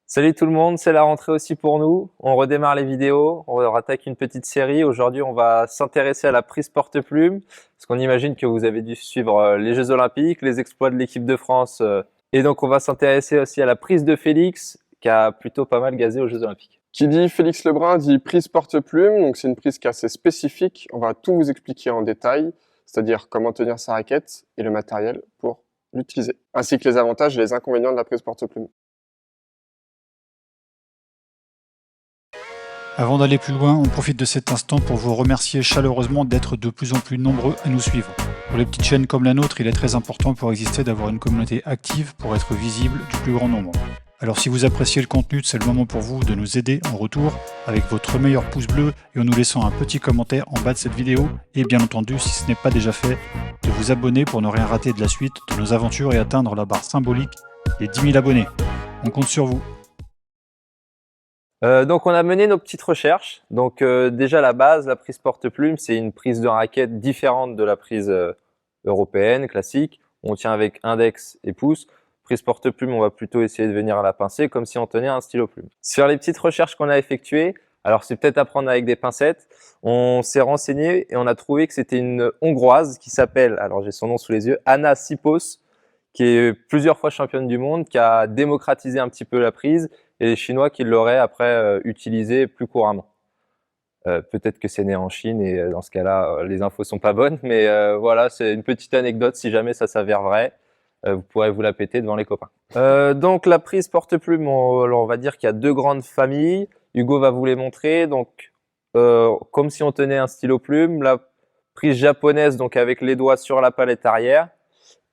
Salut tout le monde, c'est la rentrée aussi pour nous. On redémarre les vidéos, on rattaque une petite série. Aujourd'hui, on va s'intéresser à la prise porte-plume, parce qu'on imagine que vous avez dû suivre les Jeux Olympiques, les exploits de l'équipe de France. Et donc, on va s'intéresser aussi à la prise de Félix, qui a plutôt pas mal gazé aux Jeux Olympiques. Qui dit Félix Lebrun dit prise porte-plume, donc c'est une prise qui est assez spécifique. On va tout vous expliquer en détail, c'est-à-dire comment tenir sa raquette et le matériel pour l'utiliser, ainsi que les avantages et les inconvénients de la prise porte-plume. Avant d'aller plus loin, on profite de cet instant pour vous remercier chaleureusement d'être de plus en plus nombreux à nous suivre. Pour les petites chaînes comme la nôtre, il est très important pour exister d'avoir une communauté active pour être visible du plus grand nombre. Alors si vous appréciez le contenu, c'est le moment pour vous de nous aider en retour avec votre meilleur pouce bleu et en nous laissant un petit commentaire en bas de cette vidéo et bien entendu, si ce n'est pas déjà fait, de vous abonner pour ne rien rater de la suite de nos aventures et atteindre la barre symbolique des 10 000 abonnés. On compte sur vous. Donc on a mené nos petites recherches. Donc déjà la base, la prise porte-plume, c'est une prise de raquette différente de la prise européenne classique. On tient avec index et pouce. Prise porte-plume, on va plutôt essayer de venir à la pincée comme si on tenait un stylo-plume. Sur les petites recherches qu'on a effectuées, alors c'est peut-être à prendre avec des pincettes, on s'est renseigné et on a trouvé que c'était une Hongroise qui s'appelle, alors j'ai son nom sous les yeux, Anna Sipos, qui est plusieurs fois championne du monde, qui a démocratisé un petit peu la prise, et les Chinois qui l'auraient après utilisé plus couramment. Peut-être que c'est né en Chine et dans ce cas-là, les infos sont pas bonnes, mais voilà, c'est une petite anecdote. Si jamais ça s'avère vrai, vous pourrez vous la péter devant les copains. Donc la prise porte-plume, on va dire qu'il y a deux grandes familles. Hugo va vous les montrer. Donc comme si on tenait un stylo-plume, la prise japonaise, donc avec les doigts sur la palette arrière,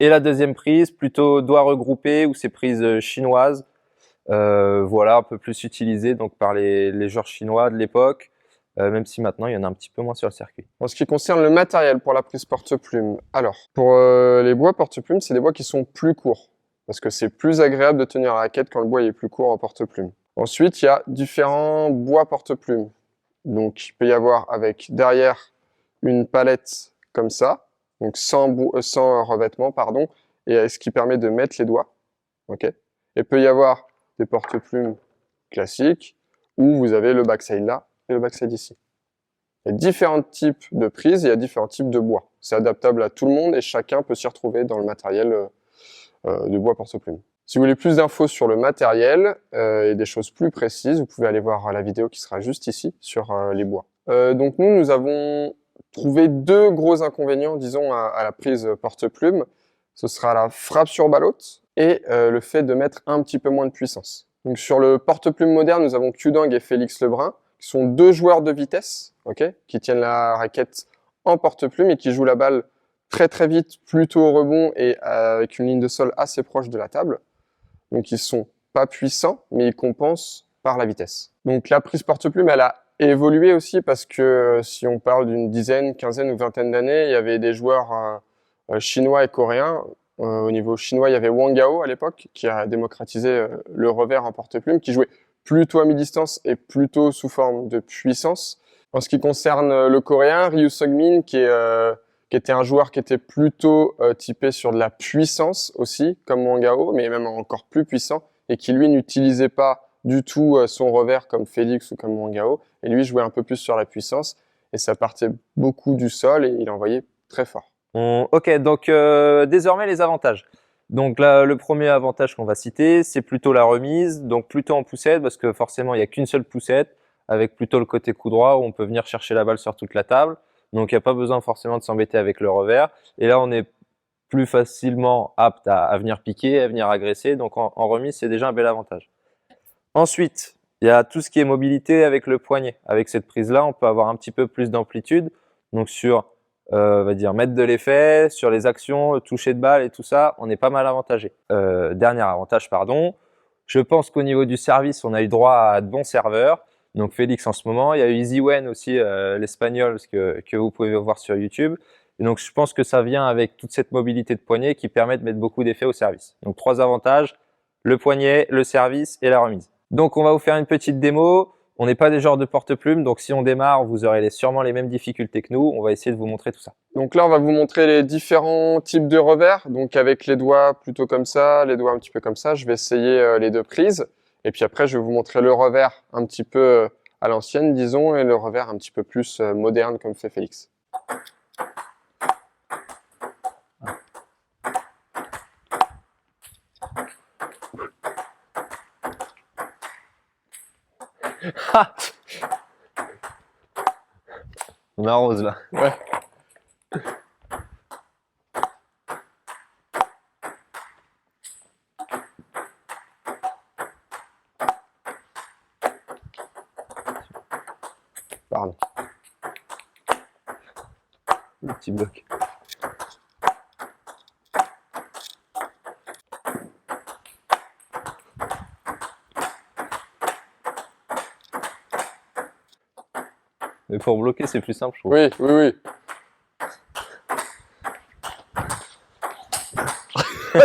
et la deuxième prise, plutôt doigts regroupés, ou c'est prise chinoise. Voilà, un peu plus utilisé donc par les joueurs chinois de l'époque, même si maintenant il y en a un petit peu moins sur le circuit. En ce qui concerne le matériel pour la prise porte-plume, alors pour les bois porte-plume, c'est des bois qui sont plus courts, parce que c'est plus agréable de tenir la raquette quand le bois est plus court en porte-plume. Ensuite, il y a différents bois porte-plume. Donc il peut y avoir avec derrière une palette comme ça, donc sans revêtement, pardon, et ce qui permet de mettre les doigts. Ok. Et peut y avoir des porte-plumes classiques où vous avez le backside là et le backside ici. Il y a différents types de prises, il y a différents types de bois. C'est adaptable à tout le monde et chacun peut s'y retrouver dans le matériel de bois porte-plume. Si vous voulez plus d'infos sur le matériel et des choses plus précises, vous pouvez aller voir la vidéo qui sera juste ici sur les bois. Donc nous avons trouvé deux gros inconvénients, disons, à la prise porte-plume. Ce sera la frappe sur ballotte et le fait de mettre un petit peu moins de puissance. Donc sur le porte-plume moderne, nous avons Qdang et Félix Lebrun, qui sont deux joueurs de vitesse, qui tiennent la raquette en porte-plume et qui jouent la balle très très vite, plutôt au rebond et avec une ligne de sol assez proche de la table. Donc ils sont pas puissants, mais ils compensent par la vitesse. Donc la prise porte-plume, elle a évolué aussi parce que si on parle d'une dizaine, quinzaine ou vingtaine d'années, il y avait des joueurs chinois et coréens. Au niveau chinois, il y avait Wang Gao à l'époque, qui a démocratisé le revers en porte-plume, qui jouait plutôt à mi-distance et plutôt sous forme de puissance. En ce qui concerne le coréen, Ryu Seung-min, qui était un joueur qui était plutôt typé sur de la puissance aussi, comme Wang Gao, mais même encore plus puissant, et qui lui n'utilisait pas du tout son revers comme Félix ou comme Wang Gao, et lui jouait un peu plus sur la puissance, et ça partait beaucoup du sol, et il envoyait très fort. Ok, donc désormais les avantages. Donc là, le premier avantage qu'on va citer, c'est plutôt la remise, donc plutôt en poussette, parce que forcément il n'y a qu'une seule poussette, avec plutôt le côté coup droit où on peut venir chercher la balle sur toute la table. Donc il n'y a pas besoin forcément de s'embêter avec le revers. Et là, on est plus facilement apte à venir piquer, à venir agresser. Donc en remise, c'est déjà un bel avantage. Ensuite, il y a tout ce qui est mobilité avec le poignet. Avec cette prise-là, on peut avoir un petit peu plus d'amplitude. Donc sur on va dire mettre de l'effet, sur les actions, toucher de balle et tout ça, on est pas mal avantagé. Dernier avantage, pardon, je pense qu'au niveau du service, on a eu droit à de bons serveurs. Donc Félix en ce moment, il y a eu EasyWen aussi, l'espagnol que vous pouvez voir sur YouTube. Et donc je pense que ça vient avec toute cette mobilité de poignet qui permet de mettre beaucoup d'effets au service. Donc trois avantages, le poignet, le service et la remise. Donc on va vous faire une petite démo. On n'est pas des genres de porte-plume, donc si on démarre, vous aurez sûrement les mêmes difficultés que nous. On va essayer de vous montrer tout ça. Donc là, on va vous montrer les différents types de revers. Donc avec les doigts plutôt comme ça, les doigts un petit peu comme ça. Je vais essayer les deux prises. Et puis après, je vais vous montrer le revers un petit peu à l'ancienne, disons, et le revers un petit peu plus moderne comme fait Félix. On arrose là. Ouais. Pardon. Le petit bloc. Mais pour bloquer, c'est plus simple, je trouve. Oui, oui, oui.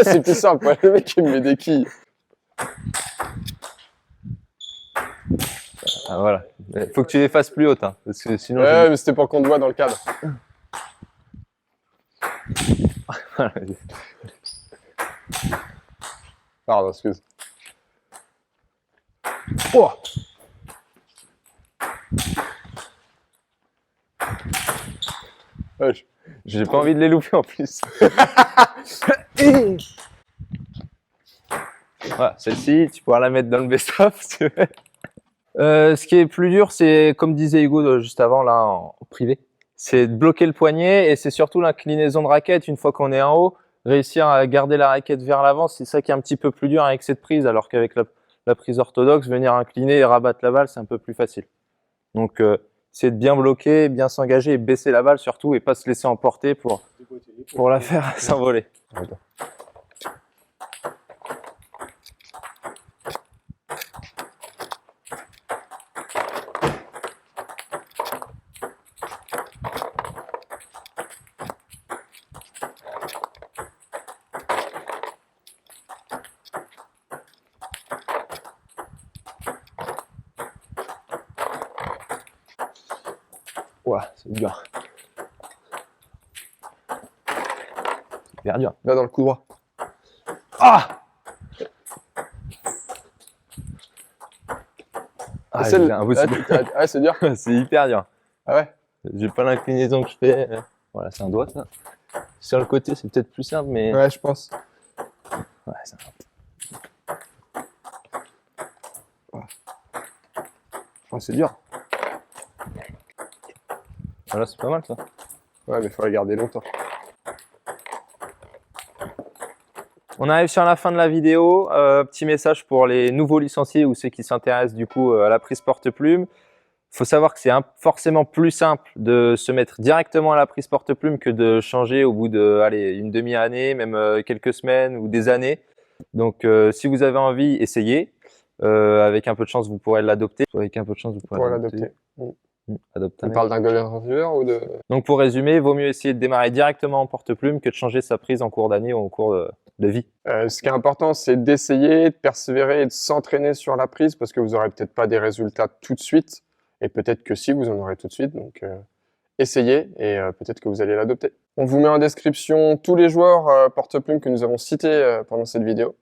C'est plus simple, ouais. Le mec il me met des quilles. Ah, voilà. Il faut que tu les fasses plus hautes, hein, parce que sinon. Ouais, mais c'était pour qu'on te voit dans le cadre. Pardon, excuse. Oh, Ouais, j'ai pas envie de les louper en plus. Voilà, celle-ci, tu pourras la mettre dans le best-of si tu veux. Ce qui est plus dur, c'est comme disait Hugo juste avant là en privé, c'est de bloquer le poignet et c'est surtout l'inclinaison de raquette une fois qu'on est en haut, réussir à garder la raquette vers l'avant, c'est ça qui est un petit peu plus dur avec cette prise, alors qu'avec la prise orthodoxe, venir incliner et rabattre la balle, c'est un peu plus facile. Donc c'est de bien bloquer, bien s'engager et baisser la balle surtout et pas se laisser emporter pour la faire s'envoler. Ouah, c'est dur. C'est hyper dur. là dans le coup droit. Ah, Ah, celle- c'est impossible. Ah, c'est dur. C'est hyper dur. Ah ouais. J'ai pas l'inclinaison que je fais. Voilà, c'est un doigt ça. Sur le côté, c'est peut-être plus simple, mais Ouais, je pense. ouais, c'est dur. Voilà, c'est pas mal ça. Ouais, mais il faut la garder longtemps. On arrive sur la fin de la vidéo. Petit message pour les nouveaux licenciés ou ceux qui s'intéressent du coup à la prise porte-plume. Il faut savoir que c'est forcément plus simple de se mettre directement à la prise porte-plume que de changer au bout de une demi-année, même quelques semaines ou des années. Donc si vous avez envie, essayez. Avec un peu de chance, vous pourrez l'adopter. Avec un peu de chance, vous pourrez Pour l'adopter. l'adopter. Adopter. On parle d'un golden retriever ou de... Donc pour résumer, il vaut mieux essayer de démarrer directement en porte-plume que de changer sa prise en cours d'année ou en cours de vie. Ce qui est important, c'est d'essayer, de persévérer et de s'entraîner sur la prise parce que vous n'aurez peut-être pas des résultats tout de suite et peut-être que si, vous en aurez tout de suite. Donc essayez et peut-être que vous allez l'adopter. On vous met en description tous les joueurs porte-plume que nous avons cités pendant cette vidéo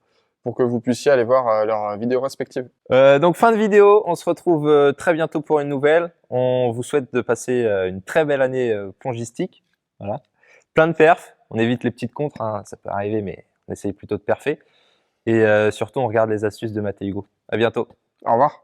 pour que vous puissiez aller voir leurs vidéos respectives. Donc fin de vidéo, on se retrouve très bientôt pour une nouvelle. On vous souhaite de passer une très belle année pongistique. Voilà. Plein de perfs, on évite les petites contres, hein, ça peut arriver, mais on essaye plutôt de perfer. Et surtout, on regarde les astuces de Matt et Hugo. À bientôt. Au revoir.